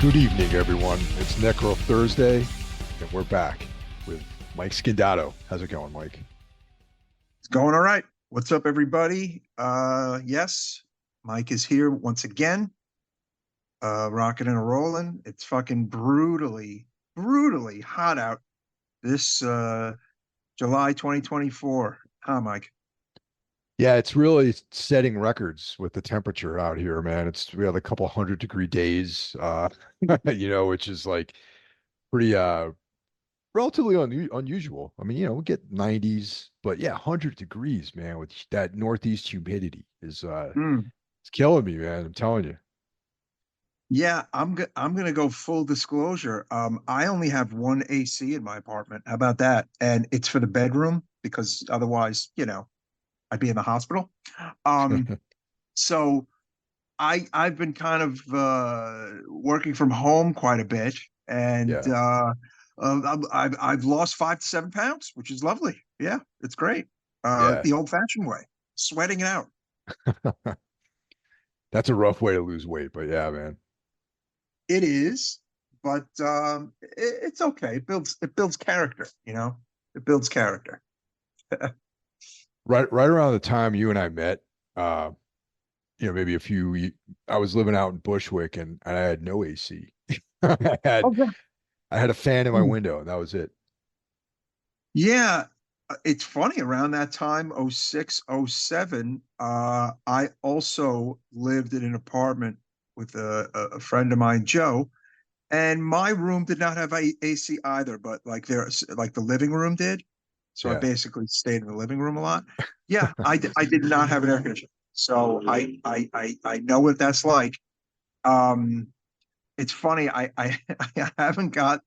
Good evening, everyone. It's Necro Thursday, and we're back with Mike Scandato. How's it going, Mike? It's going all right. What's up, everybody? Yes, Mike is here once again, rocking and rolling. It's fucking brutally hot out this July 2024. Huh, Mike? Yeah, it's really setting records with the temperature out here, man. We had a couple 100-degree days, which is like pretty relatively unusual. I mean, we get 90s, but yeah, 100 degrees, man, with that northeast humidity is Mm. it's killing me, man. I'm telling you. Yeah, I'm gonna go full disclosure. I only have one AC in my apartment. How about that? And it's for the bedroom because otherwise, I'd be in the hospital. Um, so I've been kind of working from home quite a bit, and Yeah. I've lost 5 to 7 pounds, which is lovely. Yeah, it's great. Yeah. The old-fashioned way, sweating it out. That's a rough way to lose weight, but yeah, man. It is, but it's okay. It builds character. It builds character. Right around the time you and I met, uh, maybe I was living out in Bushwick and I had no AC. I had Okay. I had a fan in my window and that was it. Yeah, it's funny around that time, '06, '07, I also lived in an apartment with a friend of mine, Joe, and my room did not have AC either, but like the living room did. So I Yeah. basically stayed in the living room a lot. Yeah, I did not have an air conditioner. So I know what that's like. Um, it's funny, I haven't got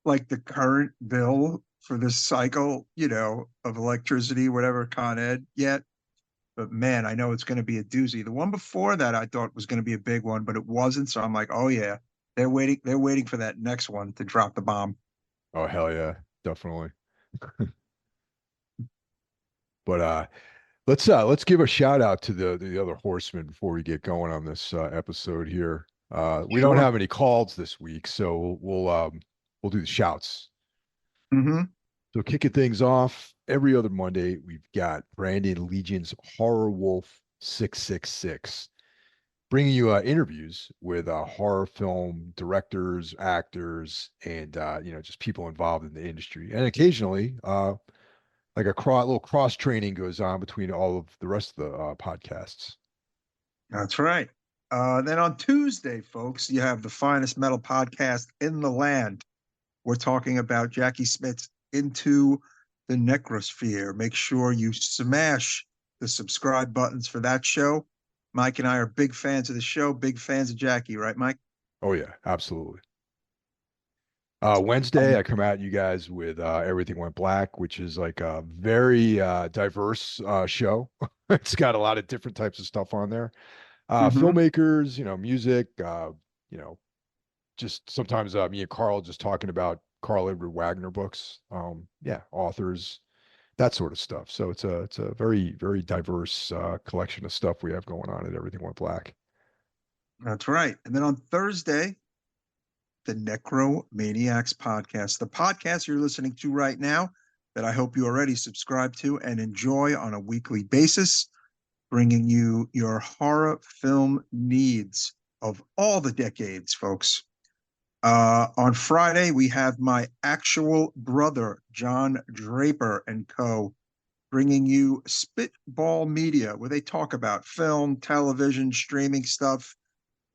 like the current bill for this cycle, of electricity, whatever Con Ed yet. But man, I know it's going to be a doozy. The one before that I thought was going to be a big one, but it wasn't. So I'm like, oh yeah, they're waiting for that next one to drop the bomb. Oh hell yeah, definitely. But let's give a shout out to the other horsemen before we get going on this episode here. We don't Sure. have any calls this week, so we'll do the shouts. Hmm. So kicking things off, every other Monday, we've got Brandon Legion's Horror Wolf 666, bringing you interviews with horror film directors, actors, and just people involved in the industry. And occasionally, like little cross training goes on between all of the rest of the podcasts. That's right. Then on Tuesday, folks, you have the finest metal podcast in the land. We're talking about Jackie Smith's Into the Necrosphere. Make sure you smash the subscribe buttons for that show. Mike and I are big fans of the show, big fans of Jackie, right, Mike? Oh yeah, absolutely. Wednesday, Um, I come at you guys with Everything Went Black, which is like a very diverse show. It's got a lot of different types of stuff on there. mhm. Filmmakers, music, you know, just sometimes me and Carl just talking about Carl Edward Wagner books. Yeah, authors, that sort of stuff. So it's a very, very diverse collection of stuff we have going on at Everything Went Black. That's right. And then on Thursday, the Necromaniacs podcast, the podcast you're listening to right now, that I hope you already subscribe to and enjoy on a weekly basis, bringing you your horror film needs of all the decades, folks. On Friday, we have my actual brother, John Draper and Co., bringing you Spitball Media, where they talk about film, television, streaming stuff,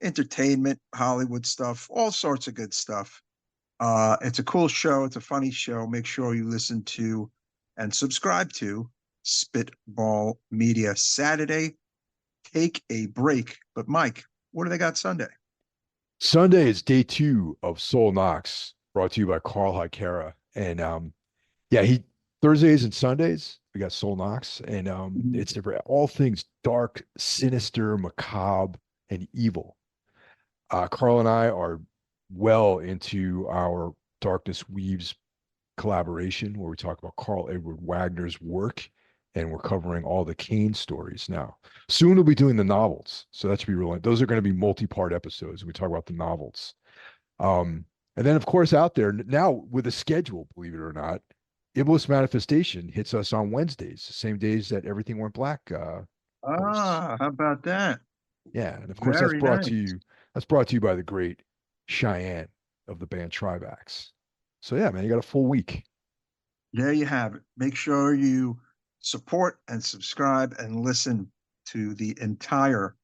entertainment, Hollywood stuff, all sorts of good stuff. It's a cool show. It's a funny show. Make sure you listen to and subscribe to Spitball Media. Saturday, take a break. But Mike, what do they got Sunday? Sunday is day 2 of Soul Knox, brought to you by Carl Hikera. And yeah, he Thursdays and Sundays we got Soul Knox, and Mhm. it's all things dark, sinister, macabre, and evil. Carl and I are well into our Darkness Weaves collaboration, where we talk about Carl Edward Wagner's work and we're covering all the Kane stories now. Soon we'll be doing the novels, so that should be really. Those are going to be multi-part episodes. We talk about the novels, and then of course out there now with a schedule, believe it or not, Iblis Manifestation hits us on Wednesdays, the same days that Everything Went Black posts. Ah, how about that? Yeah, and of course Very nice. that's brought to you by the great Cheyenne of the band Trivax. So yeah, man, you got a full week. There you have it. Make sure you support and subscribe and listen to the entire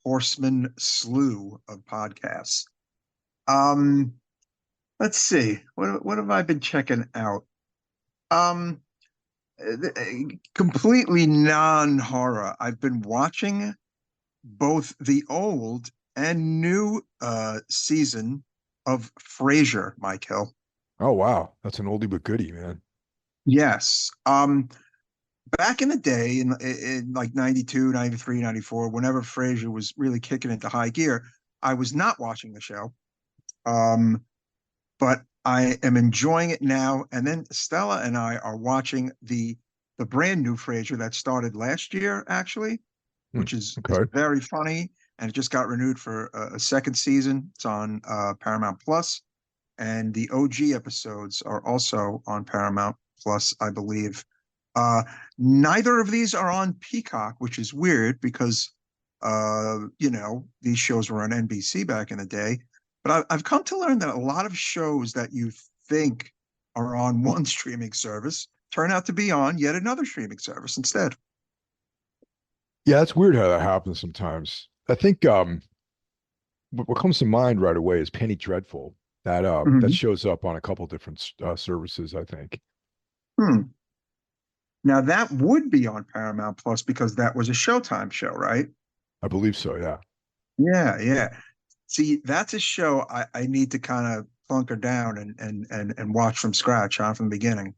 Horseman slew of podcasts. Um, let's see. What have I been checking out? Um, Completely non-horror. I've been watching both the old and new season of Frasier, Michael. Oh wow, that's an oldie but goodie, man. Yes. Back in the day in like 92, 93, 94, whenever Frasier was really kicking into high gear, I was not watching the show. Um, but I am enjoying it now. And then Stella and I are watching the brand new Frasier that started last year, actually, Hmm, which is okay. very funny, and it just got renewed for a second season. It's on Paramount Plus, and the OG episodes are also on Paramount Plus, I believe. Uh, Neither of these are on Peacock, which is weird because these shows were on NBC back in the day. But I've come to learn that a lot of shows that you think are on one streaming service turn out to be on yet another streaming service instead. Yeah, it's weird how that happens sometimes. I think what comes to mind right away is Penny Dreadful. That Mhm. shows up on a couple different services, I think. Hmm. Now that would be on Paramount Plus because that was a Showtime show, right? I believe so, yeah. Yeah, yeah. See, that's a show I need to kind of plunk her down and watch from scratch, from the beginning.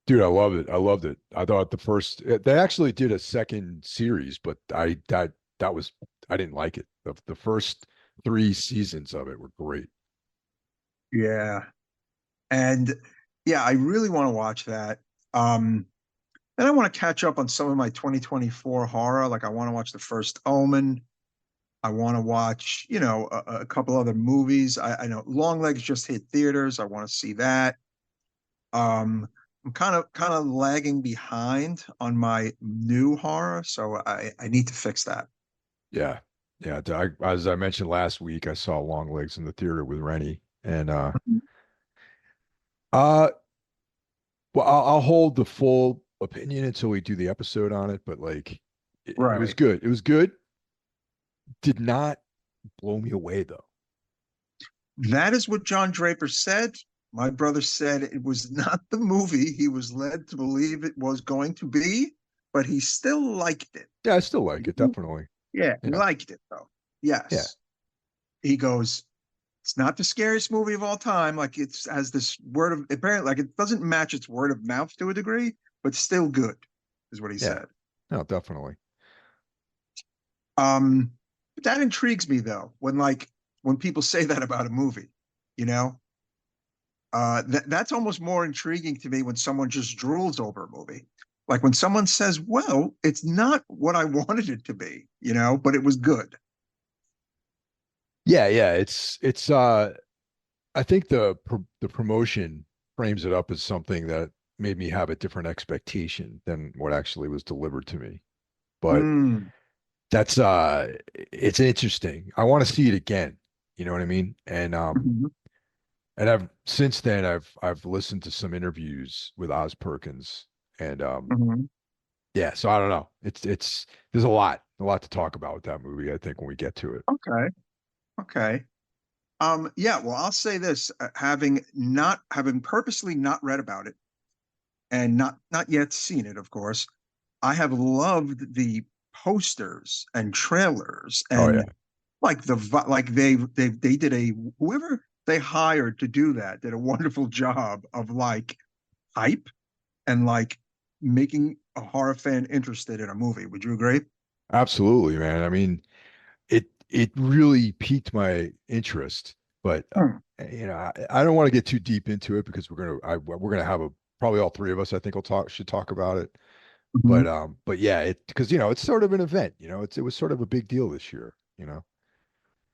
Dude, I loved it. I loved it. I thought the first they actually did a second series, but that was I didn't like it. The first three seasons of it were great. Yeah. And yeah, I really want to watch that. Um, and I want to catch up on some of my 2024 horror. Like I want to watch The First Omen. I want to watch, a couple other movies. I know Longlegs just hit theaters. I want to see that. Um, I'm kind of lagging behind on my new horror, so I need to fix that. Yeah. Yeah. As I mentioned last week, I saw Long Legs in the theater with Rennie. And uh well, I'll hold the full opinion until we do the episode on it, but like it was Right. good. It was good. Did not blow me away though. That is what John Draper said. My brother said it was not the movie he was led to believe it was going to be, but he still liked it. Yeah, I still like it, definitely. Yeah, he Yeah. liked it though. Yeah. Yes. He goes, it's not the scariest movie of all time. Like it's has this word of apparently like it doesn't match its word of mouth to a degree, but still good, is what he Yeah. said. No, definitely. But that intrigues me though, when people say that about a movie, you know? That's almost more intriguing to me when someone just drools over a movie. Like when someone says, well, it's not what I wanted it to be, but it was good. Yeah, yeah. It's I think the promotion frames it up as something that made me have a different expectation than what actually was delivered to me. But Mm, that's it's interesting. I want to see it again. You know what I mean? mhm, And I've since then I've listened to some interviews with Oz Perkins and mhm. yeah, so I don't know. It's there's a lot to talk about with that movie, I think, when we get to it. Okay. Okay. Yeah, well, I'll say this, having purposely not read about it and not yet seen it, of course, I have loved the posters and trailers Oh yeah. and like like they did a whoever they hired to do that did a wonderful job of like hype and like making a horror fan interested in a movie. Would you agree? Absolutely, man. I mean, it really piqued my interest, but Hmm. I don't want to get too deep into it because we're gonna have a probably all three of us I think will talk should talk about it. Mhm. But yeah, it because it's sort of an event. It was sort of a big deal this year.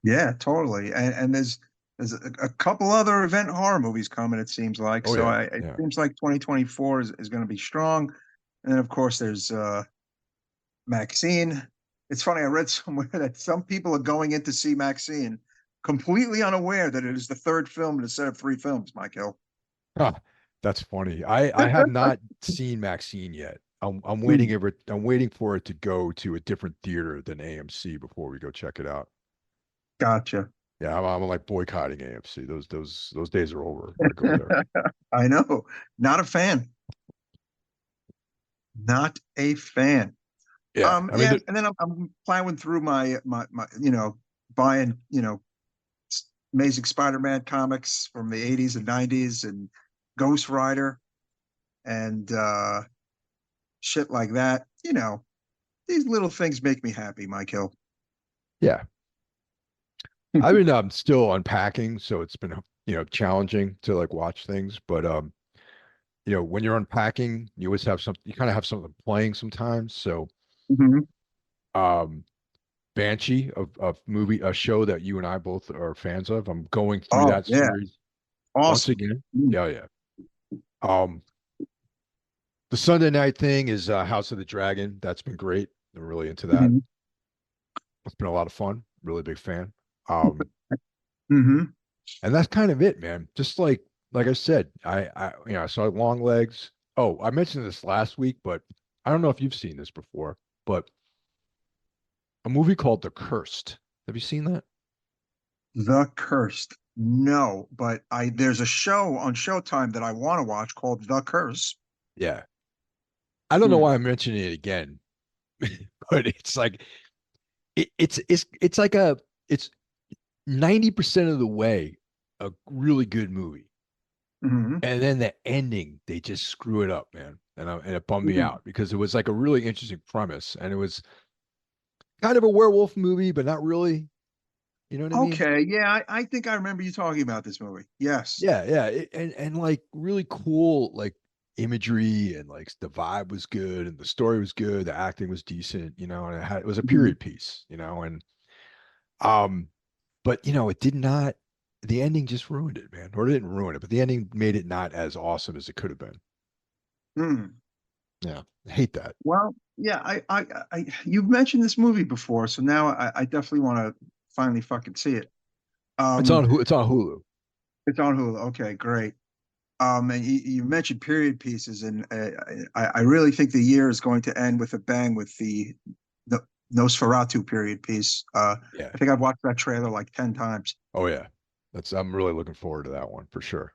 Yeah, totally. And there's a couple other event horror movies coming, it seems like. Oh So yeah, it yeah. seems like 2024 is going to be strong. And then of course there's Maxine. It's funny, I read somewhere that some people are going in to see Maxine completely unaware that it is the third film in a set of three films, Michael. Huh, that's funny. I have not seen Maxine yet. I'm waiting for it to go to a different theater than AMC before we go check it out. Gotcha. Yeah, I'm like boycotting AMC. Those days are over where I go there. I know. Not a fan. Not a fan. Yeah, I mean, Yeah, and then I'm plowing through my buying, Amazing Spider-Man comics from the 80s and 90s and Ghost Rider and shit like that. These little things make me happy, Michael. yeah. I've been still unpacking, so it's been challenging to like watch things. But when you're unpacking, you always have something. You kind of have something playing sometimes. So Mhm. um, Banshee of movie a show that you and I both are fans of. I'm going through Oh that yeah, series once awesome. again. Mm. Yeah, yeah. Um, the Sunday night thing is House of the Dragon. That's been great. I'm really into that. Mhm. It's been a lot of fun. Really big fan. Um, Mhm. and that's kind of it, man. Just like I said, I saw Long Legs. Oh, I mentioned this last week, but I don't know if you've seen this before, but a movie called The Cursed. Have you seen that? The Cursed. No, but I there's a show on Showtime that I want to watch called The Curse. Yeah. I don't know Hmm. why I'm mentioning it again, but it's like it's like it's 90% of the way a really good movie. Hmm. And then the ending, they just screw it up, man. And it bummed me Hmm. out because it was like a really interesting premise and it was kind of a werewolf movie, but not really. You know what I mean? Okay, yeah, I think I remember you talking about this movie. Yes. Yeah, yeah. And like really cool like imagery and like the vibe was good and the story was good, the acting was decent, and it was a Mhm. period piece, and um but it did not the ending just ruined it, man. Or it didn't ruin it, but the ending made it not as awesome as it could have been. Hmm. Yeah. I hate that. Well, yeah, you've mentioned this movie before, so now I definitely want to finally fucking see it. Um, It's on Hulu. it's on Hulu. Okay, great. And you mentioned period pieces, and I really think the year is going to end with a bang with the Nosferatu period piece. Yeah. I think I've watched that trailer like 10 times. Oh yeah. I'm really looking forward to that one for sure.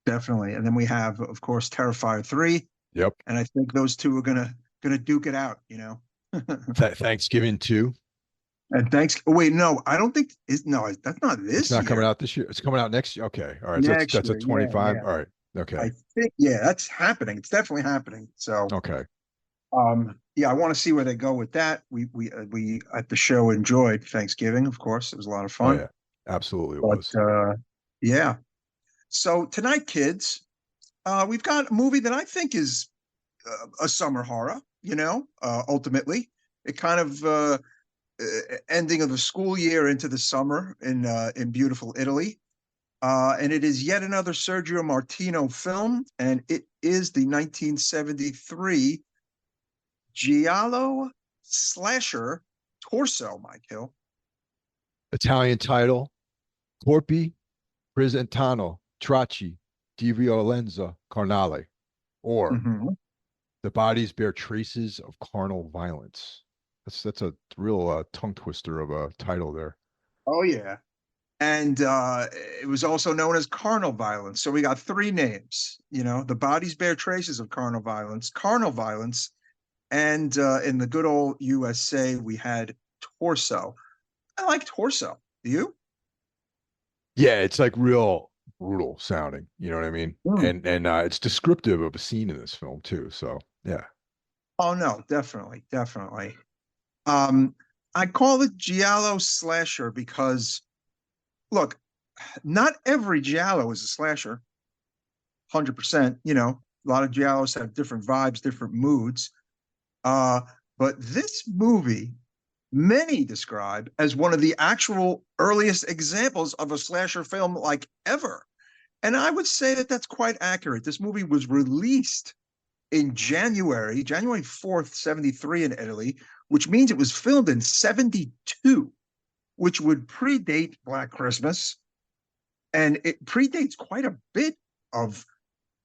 Definitely. And then we have, of course, Terrifier 3, Yep. and I think those two are gonna duke it out. Thanksgiving too. And thanks. Oh, wait, no, I don't think is no, that's not It's this not coming year. out this year. It's coming out next year. Okay. All right. So Next that's a year. Yeah, 25. yeah. All right. Okay. I think yeah, that's happening. It's definitely happening. So Okay. yeah, I want to see where they go with that. We at the show enjoyed Thanksgiving, of course. It was a lot of Oh fun. yeah. Absolutely it But was. yeah. So tonight, kids, we've got a movie that I think is a summer horror. Ultimately, it kind of ending of the school year into the summer in beautiful Italy. And it is yet another Sergio Martino film, and it is the 1973 Giallo slasher Torso, Michael. Italian title, Corpi Presentano Tracci di Violenza Carnale, or Mm-hmm. the bodies bear traces of carnal violence. That's a real tongue twister of a title there. Oh yeah, and it was also known as carnal violence. So we got three names. The bodies bear traces of carnal violence, and in the good old USA, we had Torso. I like Torso. Do you? Yeah, it's like real brutal sounding. You know what I mean? Mm. And it's descriptive of a scene in this film too. So yeah, Oh no, definitely, definitely. Um, I call it Giallo slasher because look, not every Giallo is a slasher, 100%. A lot of Giallos have different vibes, different moods. Uh, but this movie, many describe as one of the actual earliest examples of a slasher film like ever. And I would say that that's quite accurate. This movie was released in January 4th, 73 in Italy, which means it was filmed in 72, which would predate Black Christmas. And it predates quite a bit of,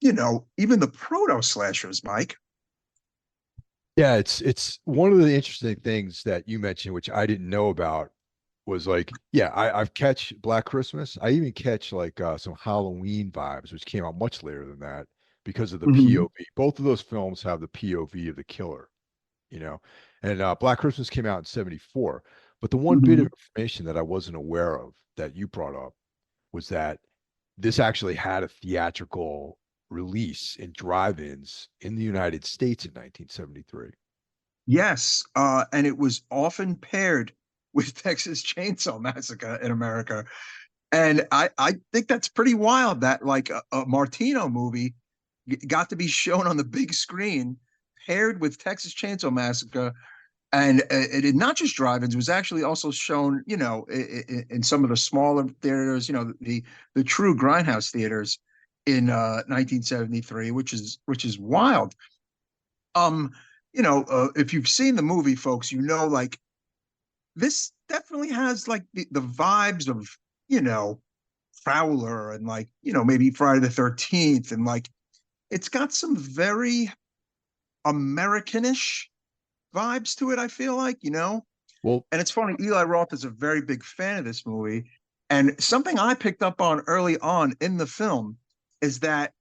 even the proto-slashers, Mike. Yeah, it's one of the interesting things that you mentioned, which I didn't know about, was like, yeah, I've catch Black Christmas. I even catch like some Halloween vibes, which came out much later than that because of the Mm-hmm. POV. Both of those films have the POV of the killer, you know. And Black Christmas came out in 74. But the one bit Mm-hmm. of information that I wasn't aware of that you brought up was that this actually had a theatrical release in drive-ins in the United States in 1973. Yes, and it was often paired with Texas Chainsaw Massacre in America. And I think that's pretty wild that like a Martino movie got to be shown on the big screen paired with Texas Chainsaw Massacre. And it did not just drive-ins, it was actually also shown, in some of the smaller theaters, the true grindhouse theaters in 1973, which is wild. Um, if you've seen the movie, folks, like this definitely has like the vibes of, you know, Fowler and like, maybe Friday the 13th. And like, it's got some very Americanish vibes to it, I feel like. Well, And it's funny, Eli Roth is a very big fan of this movie. And something I picked up on early on in the film is that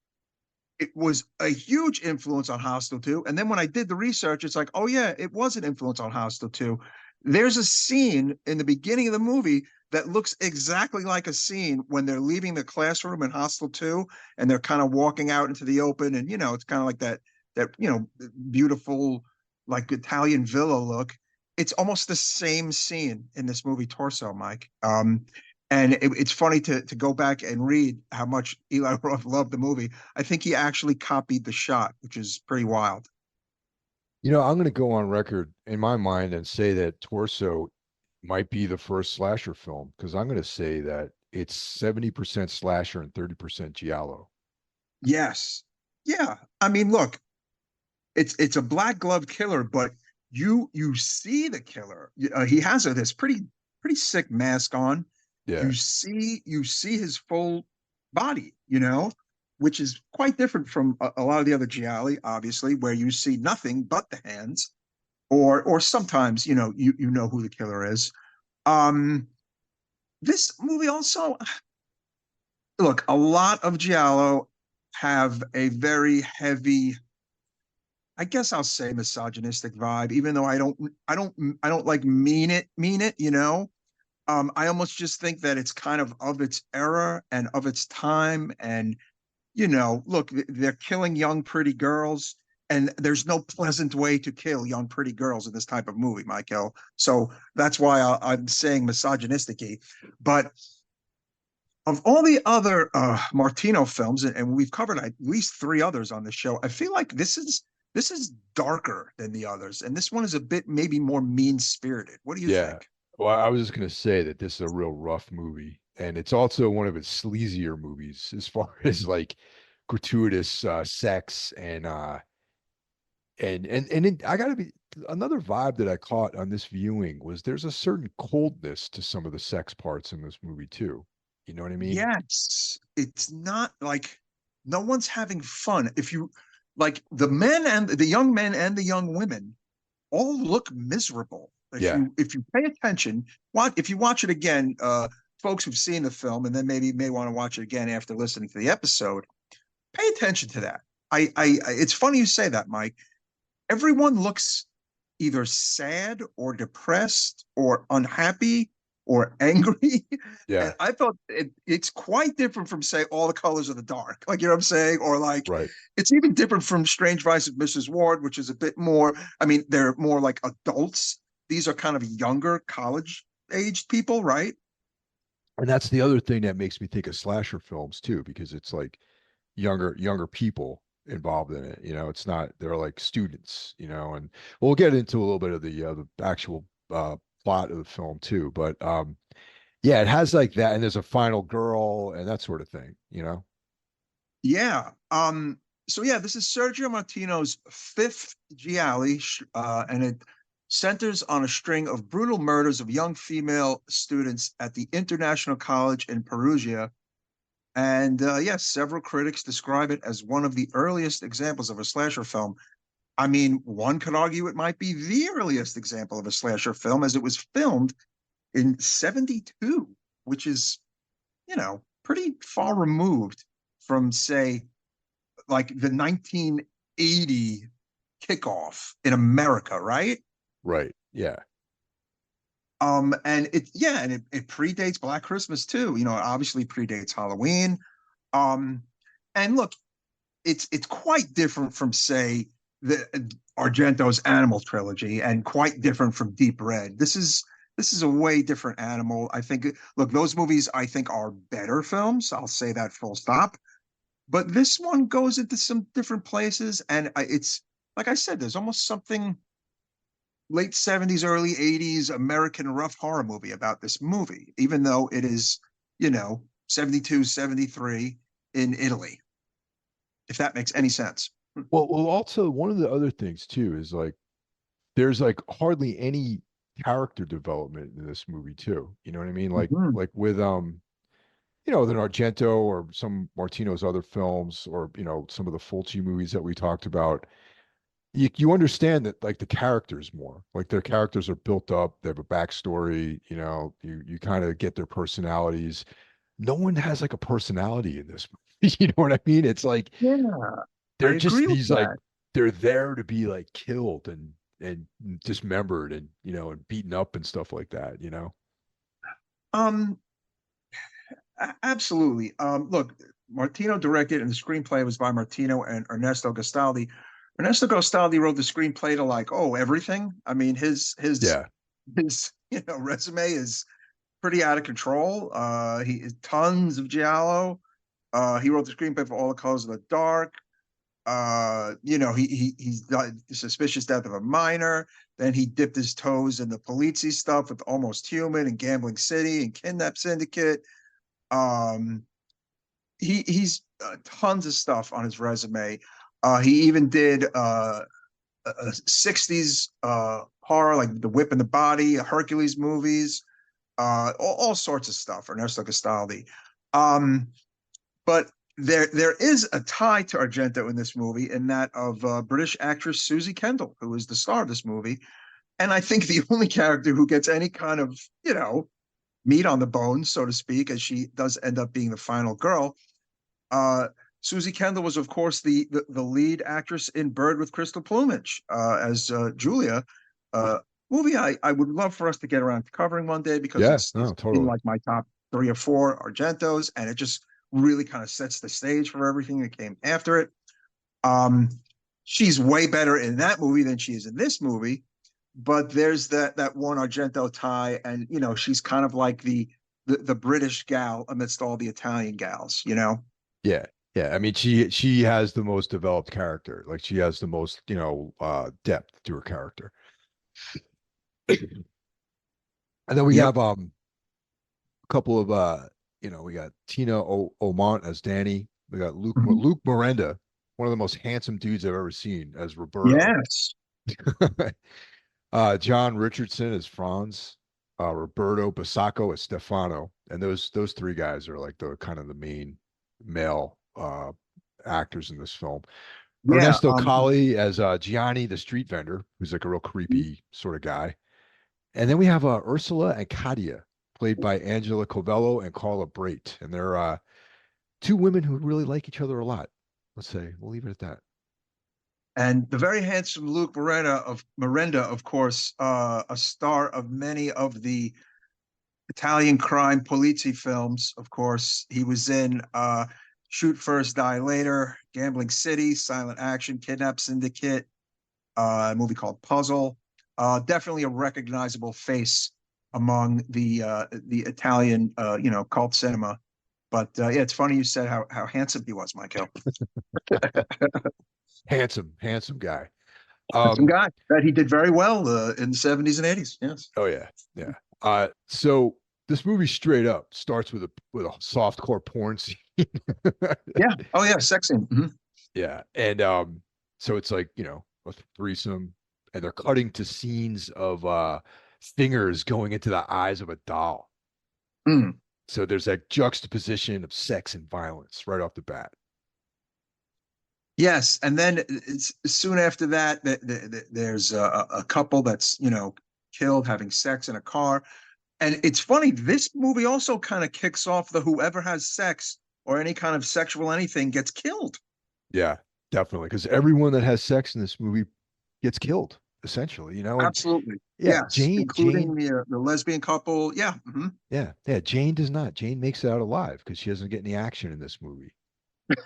it was a huge influence on Hostel 2. And then when I did the research, it's like, oh yeah, it was an influence on Hostel 2. There's a scene in the beginning of the movie that looks exactly like a scene when they're leaving the classroom in Hostel 2 and they're kind of walking out into the open. And it's kind of like that beautiful, like Italian villa look. It's almost the same scene in this movie Torso, Mike. And it's funny to go back and read how much Eli Roth loved the movie. I think he actually copied the shot, which is pretty wild. I'm going to go on record in my mind and say that Torso might be the first slasher film because I'm going to say that it's 70% slasher and 30% giallo. Yes. Yeah. I mean, look, it's a black glove killer, but you see the killer. He has this pretty sick mask on. Yeah. You see his full body, which is quite different from a lot of the other gialli, obviously, where you see nothing but the hands, or sometimes you know who the killer is. Um, this movie also, look, a lot of giallo have a very heavy, I guess I'll say, misogynistic vibe, even though I don't like mean it. I almost just think that it's kind of its era and of its time. And, look, they're killing young, pretty girls. And there's no pleasant way to kill young, pretty girls in this type of movie, Michael. So that's why I'm saying misogynistic. But of all the other Martino films, and we've covered at least three others on the show, I feel like this is darker than the others, and this one is a bit maybe more mean spirited. What do you Yeah. think? Well, I was just going to say that this is a real rough movie. And it's also one of its sleazier movies as far as like gratuitous sex and I gotta be another vibe that I caught on this viewing was there's a certain coldness to some of the sex parts in this movie too. You know what I mean? Yes, it's not like no one's having fun. If you like the young men and the young women all look miserable. If Yeah. you pay attention, if you watch it again, folks who've seen the film and then maybe may want to watch it again after listening to the episode, pay attention to that. It's funny you say that, Mike. Everyone looks either sad or depressed or unhappy or angry. And Yeah. I thought it's quite different from, say, All the Colors of the Dark. Like, you know what I'm saying? Or like, Right. it's even different from Strange Vice of Mrs. Ward, which is a bit more, I mean, they're more like adults. These are kind of younger college aged people, right? And that's the other thing that makes me think of slasher films too, because it's like younger people. involved in it. You know, it's not, they're like students, you know, and we'll get into a little bit of the actual plot of the film too. But yeah, it has like that, and there's a final girl and that sort of thing, you know. Yeah. So yeah, this is Sergio Martino's fifth Giallo, and it centers on a string of brutal murders of young female students at the International College in Perugia. And yes, several critics describe it as one of the earliest examples of a slasher film. I mean, one could argue it might be the earliest example of a slasher film, as it was filmed in 72, which is, pretty far removed from, say, like the 1980 kickoff in America, right? Right. Yeah. And it predates Black Christmas too. It obviously predates Halloween. Um, and look, it's quite different from, say, the Argento's Animal trilogy, and quite different from Deep Red. This is a way different animal. I think. Look, those movies I think are better films. I'll say that full stop. But this one goes into some different places, and it's like I said, there's almost something late 70s, early 80s American rough horror movie about this movie, even though it is, 72, 73 in Italy, if that makes any sense. Well, also one of the other things too is like there's like hardly any character development in this movie too. You know what I mean? Mhm. Like with you know, than Argento or some Martino's other films, or you know, some of the Fulci movies that we talked about. You understand that like the characters more, like their characters are built up, they have a backstory, you know, you kind of get their personalities. No one has like a personality in this movie. You know what I mean? It's like Yeah, I they're just agree with these like that. they're there to be like killed and dismembered and you know and beaten up and stuff like that, you know. Um, Absolutely. Look, Martino directed, and the screenplay was by Martino and Ernesto Gastaldi. Ernesto Gastaldi wrote the screenplay to, like, everything. I mean, Yeah. his resume is pretty out of control. He tons of giallo. He wrote the screenplay for All the Colors of the Dark. He's got the suspicious death of a minor. Then he dipped his toes in the Polizzi stuff with Almost Human and Gambling City and Kidnap Syndicate. Um, he's tons of stuff on his resume. He even did a 60s horror, like The Whip and the Body, Hercules movies, all sorts of stuff. Ernesto Gastaldi. Um, but there is a tie to Argento in this movie, in that of British actress Susie Kendall, who is the star of this movie. And I think the only character who gets any kind of, meat on the bones, so to speak, as she does end up being the final girl. Uh, Susie Kendall was, of course, the lead actress in Bird with Crystal Plumage, as Julia. Uh, Movie I would love for us to get around to covering one day, because Yeah, it's no, in totally. like my top three or four Argentos, and it just really kind of sets the stage for everything that came after it. Um, she's way better in that movie than she is in this movie, but there's that one Argento tie, and she's kind of like the British gal amidst all the Italian gals, Yeah. Yeah. I mean, she has the most developed character. Like she has the most, you know, depth to her character. And then we Yep. have a couple of you know, we got Tina Omont as Danny. We got Mhm. Luke Miranda, one of the most handsome dudes I've ever seen, as Roberto. Yes. John Richardson as Franz, Roberto Basacco as Stefano, and those three guys are like the kind of the main male actors in this film. Yeah. Ernesto Colli as Gianni, the street vendor, who's like a real creepy sort of guy. And then we have Ursula and Katia, played by Angela Covello and Carla Brait, and they're two women who really like each other a lot. Let's say we'll leave it at that. And the very handsome Luke Miranda, of course, a star of many of the Italian crime Polizzi films. Of course, he was in Shoot First, Die Later, Gambling City, Silent Action, Kidnap Syndicate, a movie called Puzzle. Definitely a recognizable face among the Italian cult cinema. But yeah, it's funny you said how handsome he was, Michael. Handsome guy. Handsome Um, guy. That he did very well in the 70s and 80s. Yes. oh yeah, yeah. So this movie straight up starts with a softcore porn scene. Yeah. Oh yeah, sex scene. Yeah, and so it's like a threesome, and they're cutting to scenes of fingers going into the eyes of a doll. Mm. So there's that juxtaposition of sex and violence right off the bat. Yes, and then it's soon after that, there's a couple that's killed having sex in a car, and it's funny. This movie also kind of kicks off the whoever has sex or any kind of sexual anything gets killed. Yeah, definitely, because everyone that has sex in this movie gets killed essentially. And Absolutely, yeah, yes, Jane, including the lesbian couple. Yeah, yeah, Jane does not. Jane makes it out alive because she doesn't get any action in this movie.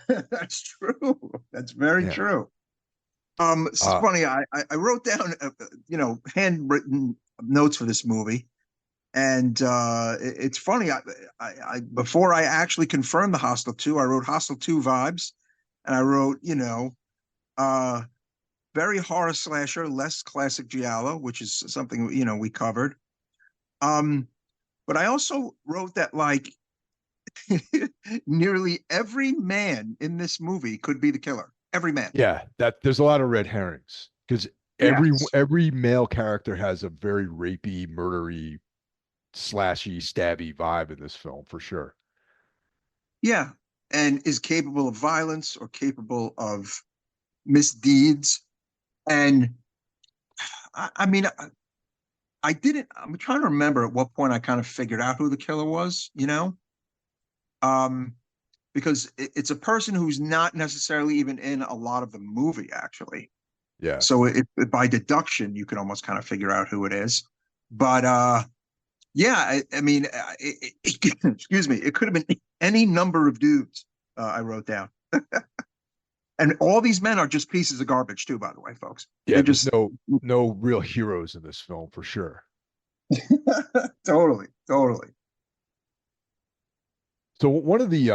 that's true. That's very Yeah. true. It's Uh, funny. I wrote down handwritten notes for this movie. And it's funny. I before I actually confirmed the Hostel 2, I wrote Hostel 2 vibes, and I wrote, uh, very horror slasher, less classic Giallo, which is something we covered. Um, but I also wrote that like nearly every man in this movie could be the killer. Every man. yeah, that there's a lot of red herrings because every Yes. every male character has a very rapey, murdery, slashy, stabby vibe in this film for sure. Yeah. And is capable of violence or capable of misdeeds. And I mean, I didn't. I'm trying to remember at what point I kind of figured out who the killer was. Um, because it's a person who's not necessarily even in a lot of the movie, actually. Yeah. So by deduction, you can almost kind of figure out who it is. But yeah, I mean, excuse me, it could have been any number of dudes. I wrote down, and all these men are just pieces of garbage, too. By the way, folks, Yeah, they there's just no real heroes in this film for sure. totally, totally. So one of the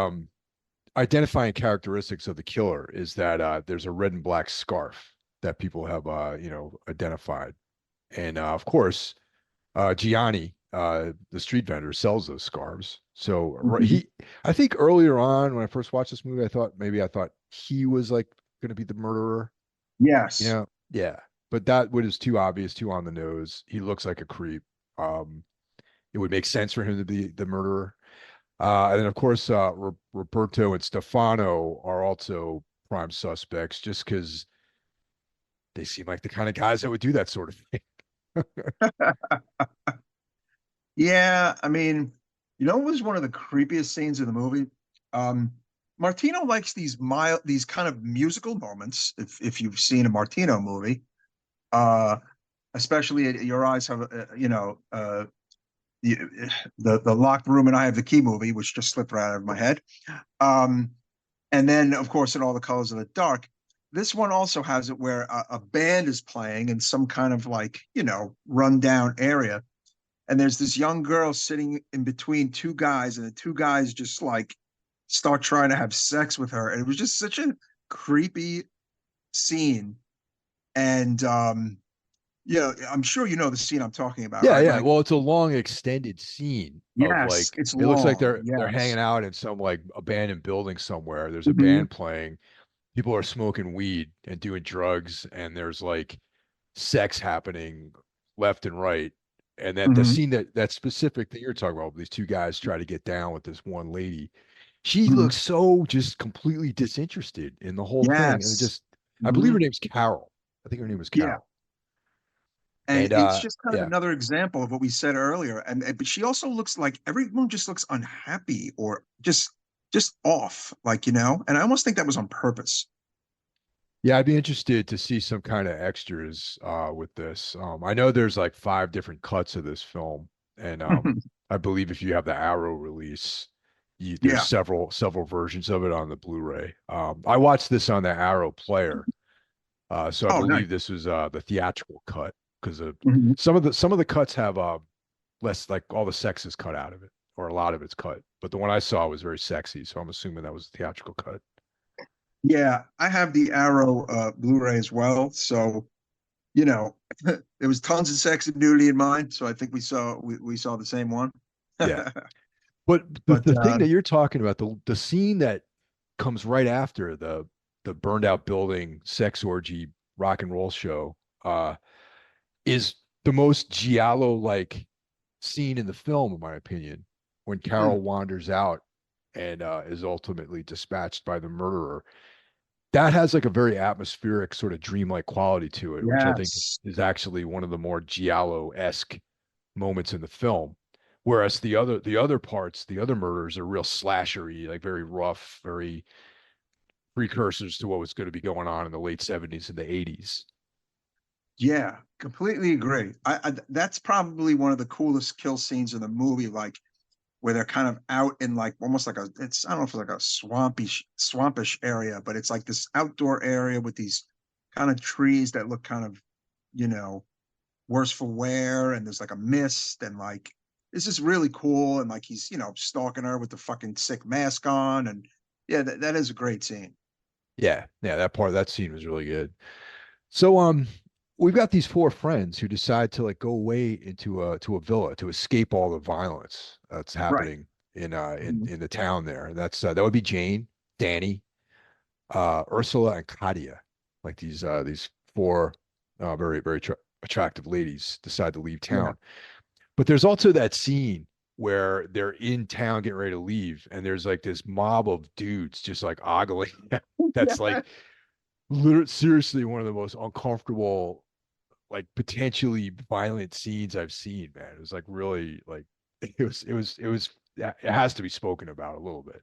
identifying characteristics of the killer is that there's a red and black scarf that people have identified. And of course, Gianni, the street vendor, sells those scarves. So Mhm. I think earlier on when I first watched this movie, I thought he was like going to be the murderer. Yes. Yeah. But that was too obvious, too on the nose. He looks like a creep. Um, it would make sense for him to be the murderer. And then, of course, Roberto and Stefano are also prime suspects just because they seem like the kind of guys that would do that sort of thing. Yeah, I mean, what was one of the creepiest scenes in the movie? Um, Martino likes these kind of musical moments. If you've seen a Martino movie, uh, especially Your Eyes Have, the, the Locked Room and I Have the Key movie, which just slipped right out of my head. Um, and then, of course, in All the Colors of the Dark. This one also has it where a band is playing in some kind of like, rundown area, and there's this young girl sitting in between two guys, and the two guys just like start trying to have sex with her, and it was just such a creepy scene. And yeah, I'm sure you know the scene I'm talking about, Yeah, right? yeah. Like, Well, it's a long extended scene of yes, like it's it looks like long. they're Yes. hanging out in some like abandoned building somewhere. There's a Mhm. band playing, people are smoking weed and doing drugs, and there's like sex happening left and right. And that the Mhm. scene that specific that you're talking about, these two guys try to get down with this one lady. She Mhm. looks so just completely disinterested in the whole thing. And it Yes. just I believe her Mhm. name's Carol. I think her name was Yeah. Carol. And And it's just kind of yeah. another example of what we said earlier. But she also looks like everyone just looks unhappy or just off, like, and I almost think that was on purpose. Yeah, I'd be interested to see some kind of extras with this. I know there's like 5 different cuts of this film, and I believe if you have the Arrow release, there's Yeah. several versions of it on the Blu-ray. I watched this on the Arrow player, so I Oh, nice. believe this was the theatrical cut because Mhm. some of the cuts have less, like all the sex is cut out of it, or a lot of it's cut. but the one I saw was very sexy, so I'm assuming that was the theatrical cut. Yeah, I have the Arrow Blu-ray as well. So, you know, there was tons of sex and nudity in mine. So I think we saw the same one. Yeah. But But the thing that you're talking about, the scene that comes right after the burned out building sex orgy rock and roll show, uh, is the most Giallo like scene in the film, in my opinion, when Carol mm, wanders out and is ultimately dispatched by the murderer. That has like a very atmospheric, sort of dreamlike quality to it, which I think yes, is actually one of the more Giallo-esque moments in the film. Whereas the other parts, the other murders are real slashery, like very rough, very precursors to what was going to be going on in the late 70s and the 80s. yeah, completely agree. That's probably one of the coolest kill scenes in the movie, like where they're kind of out in like almost like it's I don't know if it's like a swampish area, but it's like this outdoor area with these kind of trees that look kind of, you know, worse for wear, and there's like a mist, and like this is really cool, and like he's, stalking her with the fucking sick mask on, and yeah, that is a great scene. Yeah, yeah, that part of that scene was really good. So we've got these four friends who decide to like go away into a villa to escape all the violence that's Right. happening in Mhm. in the town there. That's that would be Jane, Danny, Ursula, and Katia. Like these four very attractive ladies decide to leave Yeah. town. But there's also that scene where they're in town getting ready to leave, and there's like this mob of dudes just like ogling. That's Yeah. like literally seriously one of the most uncomfortable, like potentially violent scenes I've seen, man. It was like really like it has to be spoken about a little bit.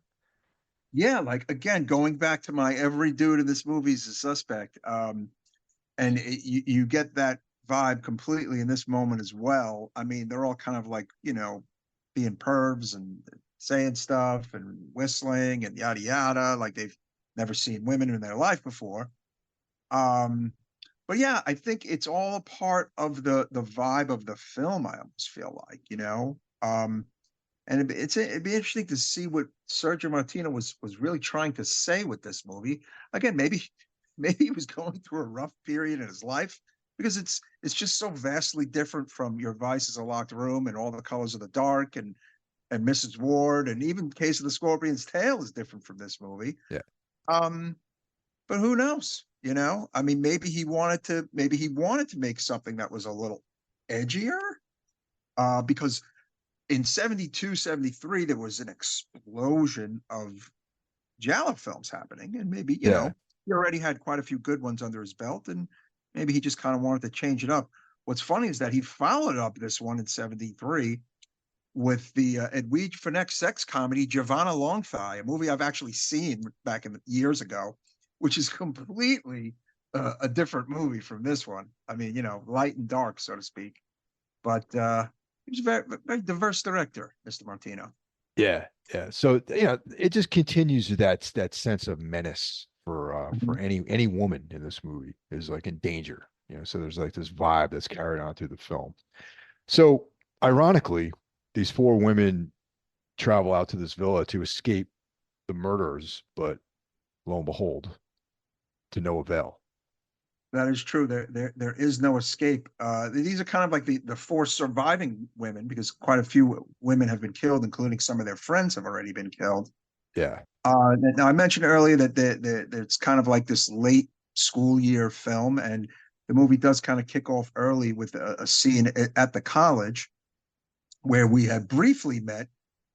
Yeah, like again, going back to my every dude in this movie is a suspect. And you get that vibe completely in this moment as well. I mean, they're all kind of like, being pervs and saying stuff and whistling and yada yada, like they've never seen women in their life before. Um, but yeah, I think it's all a part of the vibe of the film. I almost feel like, and it'd be interesting to see what Sergio Martino was really trying to say with this movie. Again, maybe maybe he was going through a rough period in his life, because it's just so vastly different from Your Vice is a Locked Room and All the Colors of the Dark and Mrs. Ward, and even Case of the Scorpion's Tail is different from this movie. Yeah. Um, but who knows? I mean, maybe he wanted to make something that was a little edgier, because in 72, 73, there was an explosion of Giallo films happening. And maybe, Yeah. he already had quite a few good ones under his belt. And maybe he just kind of wanted to change it up. What's funny is that he followed up this one in 73 with the Edwige Fenech sex comedy Giovanna Longthigh, a movie I've actually seen back in years ago, which is completely a different movie from this one. I mean, light and dark, so to speak. But he was a very, very diverse director, Mr. Martino. Yeah. Yeah. So it just continues that sense of menace for Mhm. any woman in this movie is like in danger. So there's like this vibe that's carried on through the film. So ironically, these four women travel out to this villa to escape the murderers, but lo and behold, to no avail. That is true. There is no escape. These are kind of like the four surviving women, because quite a few women have been killed, including some of their friends have already been killed. Yeah. Now, I mentioned earlier that it's kind of like this late school year film, and the movie does kind of kick off early with a scene at the college where we had briefly met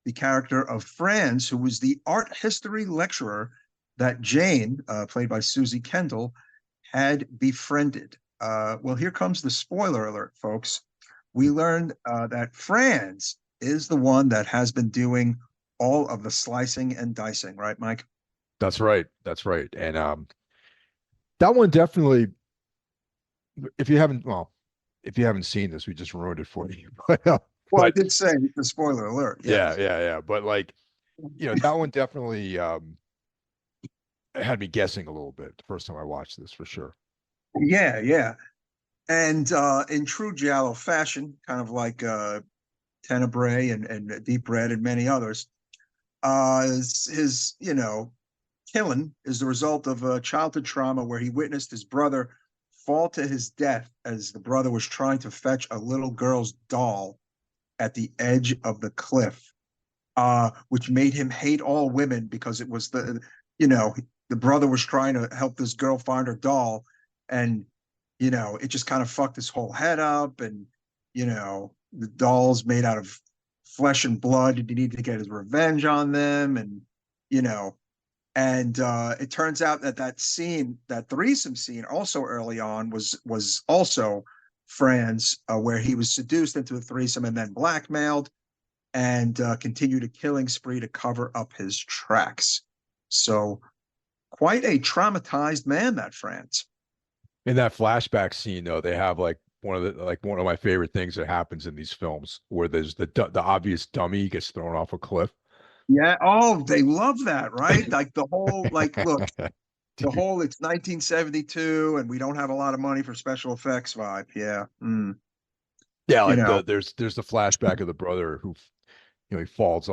the character of Franz, who was the art history lecturer that Jane, played by Susie Kendall, had befriended. Well, here comes the spoiler alert, folks. We learned that Franz is the one that has been doing all of the slicing and dicing, right, Mike? That's right. That's right. And that one definitely, if you haven't, well, if you haven't seen this, we just ruined it for you. Well, I But did say the spoiler alert. yeah, Yes. yeah, yeah. But like, that one definitely had me guessing a little bit the first time I watched this for sure. Yeah, yeah. And in true Giallo fashion, kind of like Tenebrae and Deep Red and many others, his killing is the result of a childhood trauma where he witnessed his brother fall to his death as the brother was trying to fetch a little girl's doll at the edge of the cliff, which made him hate all women because it was you know, the brother was trying to help this girl find her doll, and it just kind of fucked his whole head up, and the doll's made out of flesh and blood, and he needed to get his revenge on them, and you know, it turns out that that threesome scene, also early on, was also Fran's, where he was seduced into a threesome and then blackmailed, and continued a killing spree to cover up his tracks. So quite a traumatized man, that France. In that flashback scene, though, they have like one of my favorite things that happens in these films where there's the obvious dummy gets thrown off a cliff. Yeah. Oh, they love that, right? Like the whole, like, look, the Dude, whole it's 1972 and we don't have a lot of money for special effects vibe. Yeah. yeah, You like know, there's the flashback of the brother who he falls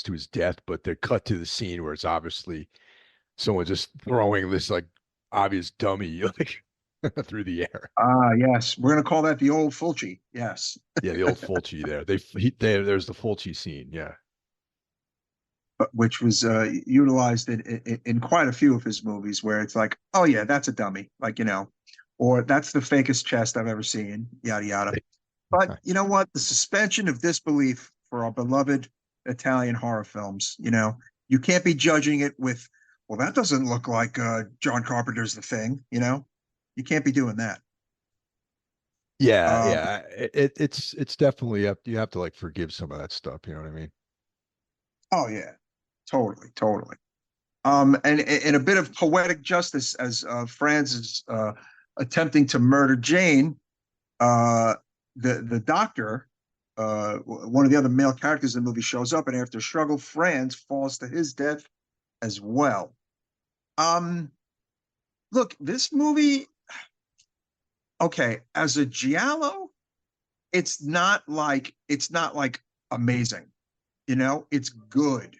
to his death, but they cut to the scene where it's obviously someone just throwing this like obvious dummy like through the air. yes, we're gonna call that the old Fulci. Yes. Yeah, the old Fulci there. There's the Fulci scene. Yeah. Which was utilized in quite a few of his movies, where it's like, oh yeah, that's a dummy, like or that's the fakest chest I've ever seen, yada yada. But you know what? The suspension of disbelief for our beloved Italian horror films. You can't be judging it with, well, that doesn't look like John Carpenter's The Thing. You can't be doing that. Yeah, Um, yeah. It's definitely up. You have to like forgive some of that stuff. You know what I mean? oh yeah, totally, totally. And a bit of poetic justice as Franz is attempting to murder Jane. Uh, the doctor, one of the other male characters in the movie, shows up, and after a struggle, Franz falls to his death as well. Um, Look, this movie, okay, as a giallo, it's not like amazing. It's good.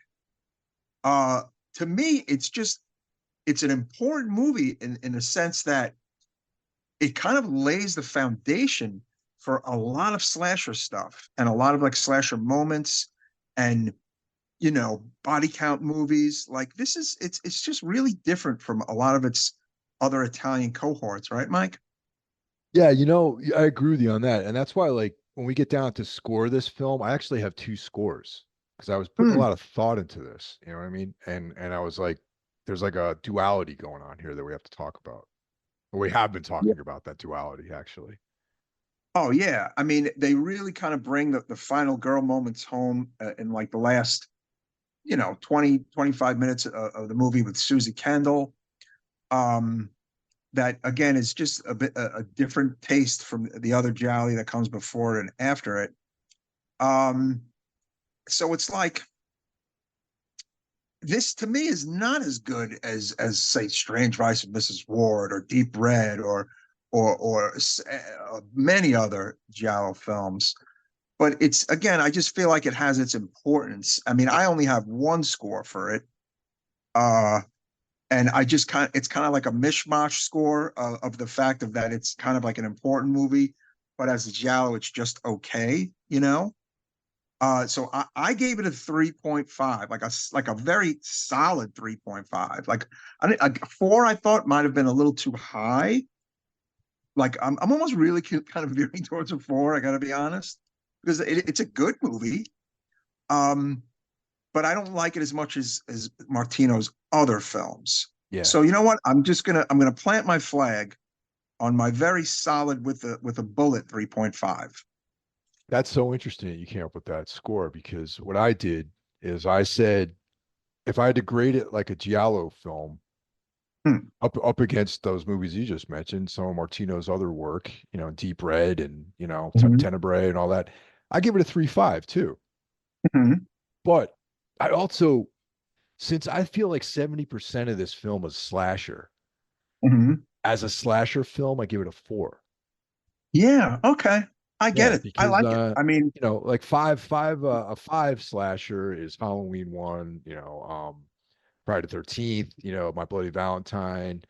Uh, to me, it's an important movie in the sense that it kind of lays the foundation for a lot of slasher stuff and a lot of like slasher moments and body count movies. Like this is it's just really different from a lot of its other Italian cohorts, right, Mike? Yeah, I agree with you on that, and that's why like when we get down to score this film, I actually have two scores because I was putting a Hmm. lot of thought into this. You know what I mean? And I was like, there's like a duality going on here that we have to talk about. Or we have been Yeah. talking about that duality actually. Oh yeah, I mean they really kind of bring the final girl moments home in like the last 20-25 minutes of the movie with Susie Kendall. Um, that again is just a bit a different taste from the other Jolly that comes before it and after it. Um, so it's like this to me is not as good as say Strange Vice of Mrs. Ward or Deep Red or many other Giallo films. But it's again, I just feel like it has its importance. I mean, I only have one score for it. Uh, and I just it's kind of like a mishmash score of the fact of that it's kind of like an important movie, but as a Giallo, it's just okay. So I gave it a 3.5, like a very solid 3.5. Like a four, I thought might have been a little too high. Like I'm almost really kind of veering towards a four. I got to be honest, because it's a good movie. Um, but I don't like it as much as Martino's other films. Yeah. So you know what? I'm gonna plant my flag on my very solid with a bullet 3.5. That's so interesting that you came up with that score because what I did is I said if I had to grade it like a Giallo film, Hmm. up against those movies you just mentioned, some of Martino's other work, Deep Red and Mhm. Tenebrae and all that, I give it a 3.5 too. Mhm. But I also, since I feel like 70% of this film is slasher, Mhm. as a slasher film, I give it a 4. Yeah. Okay. I get Yeah, it. I because like it. I mean, like a five slasher is Halloween one, Friday the 13th, My Bloody Valentine,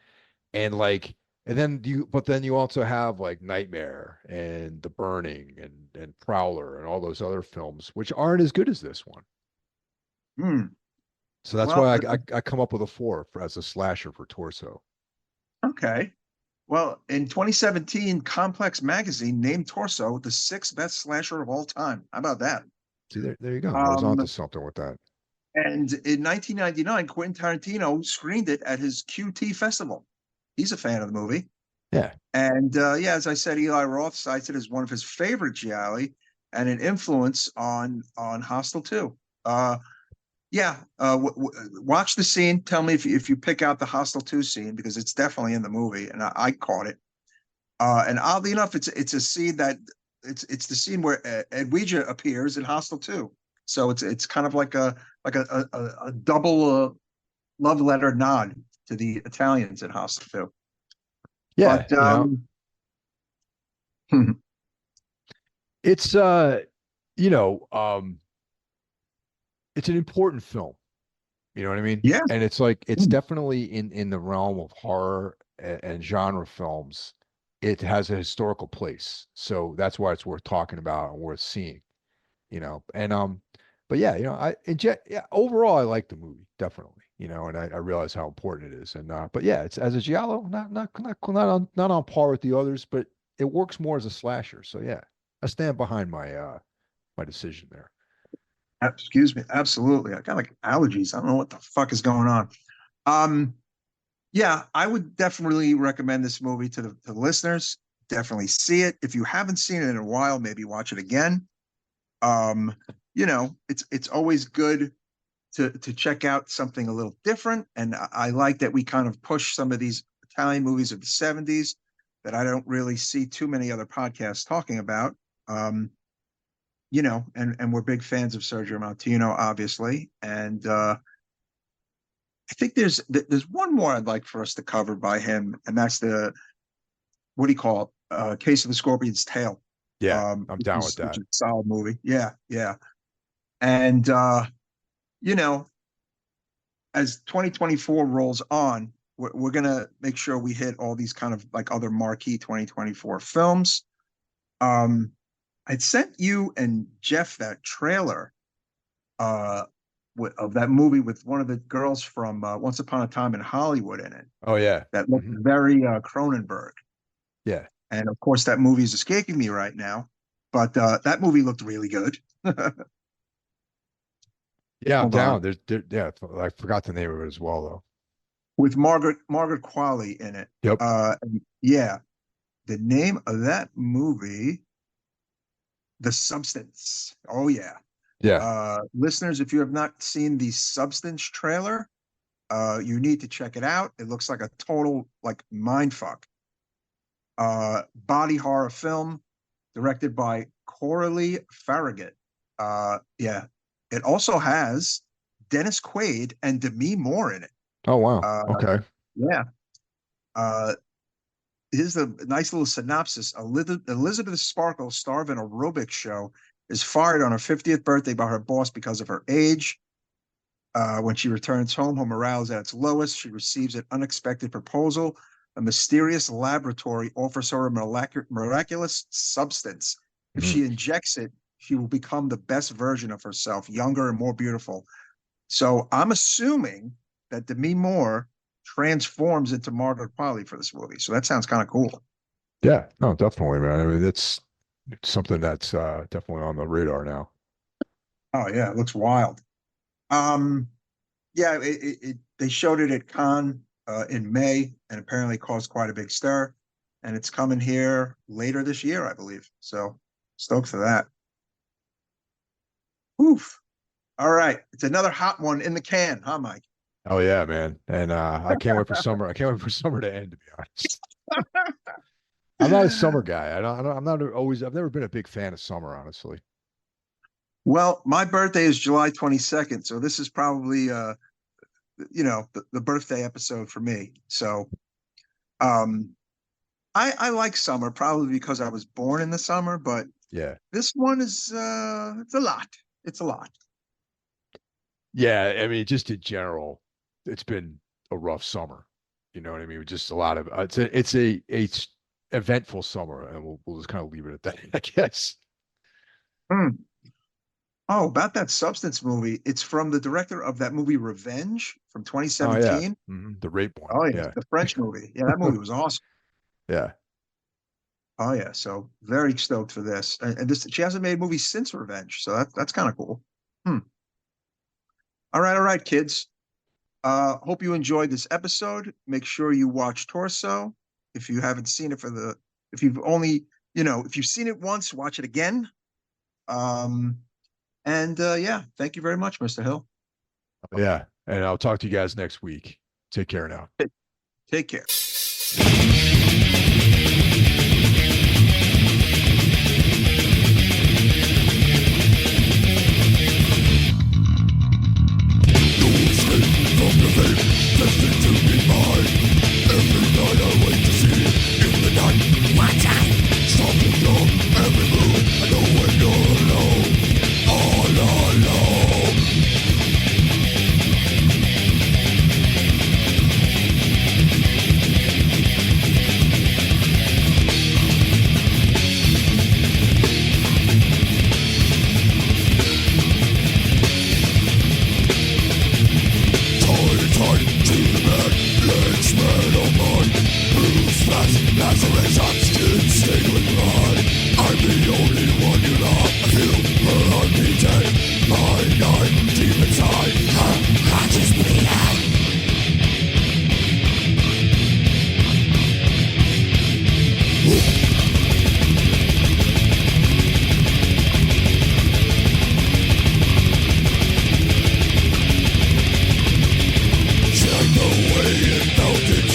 and like but then you also have like Nightmare and The Burning and Prowler and all those other films which aren't as good as this one. hmm, So that's well, why I come up with a four as a slasher for Torso. okay. Well, in 2017, Complex Magazine named Torso the sixth best slasher of all time. How about that? See, there you go. I was onto Um, something with that. and in 1999, Quentin Tarantino screened it at his QT festival. He's a fan of the movie. Yeah. And yeah, as I said, Eli Roth cites it as one of his favorite Gialli and an influence on Hostel 2. Yeah, watch the scene. Tell me if you pick out the Hostel 2 scene because it's definitely in the movie, and I caught it. And oddly enough, it's a scene that it's the scene where Edwige appears in Hostel 2. So it's kind of like a double love letter nod to the Italians in Hostel 2. Yeah, But it's you know, it's an important film. You know what I mean? yeah, And it's like it's definitely in the realm of horror and genre films. It has a historical place, so that's why it's worth talking about and worth seeing. And but yeah, yeah, overall, I like the movie definitely. And I realize how important it is. And but yeah, it's as a giallo, not on par with the others, but it works more as a slasher. So yeah, I stand behind my decision there. excuse me, absolutely. I got like allergies. I don't know what the fuck is going on. Um, yeah, I would definitely recommend this movie to the listeners. Definitely see it. If you haven't seen it in a while, maybe watch it again. Um, it's always good to check out something a little different. And I like that we kind of push some of these Italian movies of the 70s that I don't really see too many other podcasts talking about. Um, and we're big fans of Sergio Martino, obviously. And I think there's one more I'd like for us to cover by him, and that's the what do you call it? Case of the Scorpion's Tail. Yeah, I'm down with Which that. is a solid movie. Yeah, yeah. And you know, as 2024 rolls on, we're gonna make sure we hit all these kind of like other marquee 2024 films. Um, I'd sent you and Jeff that trailer uh of that movie with one of the girls from Once Upon a Time in Hollywood in it Oh yeah. that looked Hmm. very Cronenberg. Yeah. And of course, that movie is escaping me right now, but that movie looked really good. Yeah, I'm Hold on, down. Yeah, I forgot the name of it as well though. with Margaret Qualley in it. Yep. Yeah, the name of that movie, The Substance. Oh yeah, Yeah. listeners, if you have not seen the Substance trailer, you need to check it out. It looks like a total like mind fuck. Body horror film directed by Coralie Farragut. Yeah, it also has Dennis Quaid and Demi Moore in it. Oh wow. Uh, Okay. yeah. Uh, Here's a nice little synopsis. Elizabeth Sparkle, star of an aerobics show, is fired on her 50th birthday by her boss because of her age. When she returns home, her morale is at its lowest. She receives an unexpected proposal. A mysterious laboratory offers her a miraculous substance. If Mhm. she injects it, she will become the best version of herself, younger and more beautiful. So I'm assuming that Demi Moore transforms into Margaret Qualley for this movie. So that sounds kind of cool. Yeah. No, definitely, man. I mean, it's something that's definitely on the radar now. Oh yeah, it looks wild. Um, yeah, they showed it at Cannes in May, and apparently caused quite a big stir. And it's coming here later this year, I believe. So stoked for that. Oof. All right, it's another hot one in the can, huh, Mike? Oh yeah, man. And I can't wait for summer. I can't wait for summer to end, to be honest. I'm not a summer guy. I'm not always, I've never been a big fan of summer, honestly. Well, my birthday is July 22nd, so this is probably the birthday episode for me. So um I like summer probably because I was born in the summer, but Yeah. This one is it's a lot. It's a lot. Yeah. I mean, just in general, it's been a rough summer. You know what I mean? Just a lot of it's eventful summer, and we'll just kind of leave it at that, I guess. Hmm. Oh, about that Substance movie. It's from the director of that movie Revenge from Oh yeah. 2017. The rape one. Oh, yeah, Yeah. the French movie. Yeah, that movie was awesome. Yeah. Oh, yeah. So very stoked for this. And this she hasn't made movies since Revenge, so that's kind of cool. Hmm. All right, kids. Hope you enjoyed this episode. Make sure you watch Torso. If you haven't seen it if you've only, if you've seen it once, watch it again. Um, and yeah, thank you very much, Mr. Hill. Yeah. And I'll talk to you guys next week. Take care now. Take care. Check the way it felt it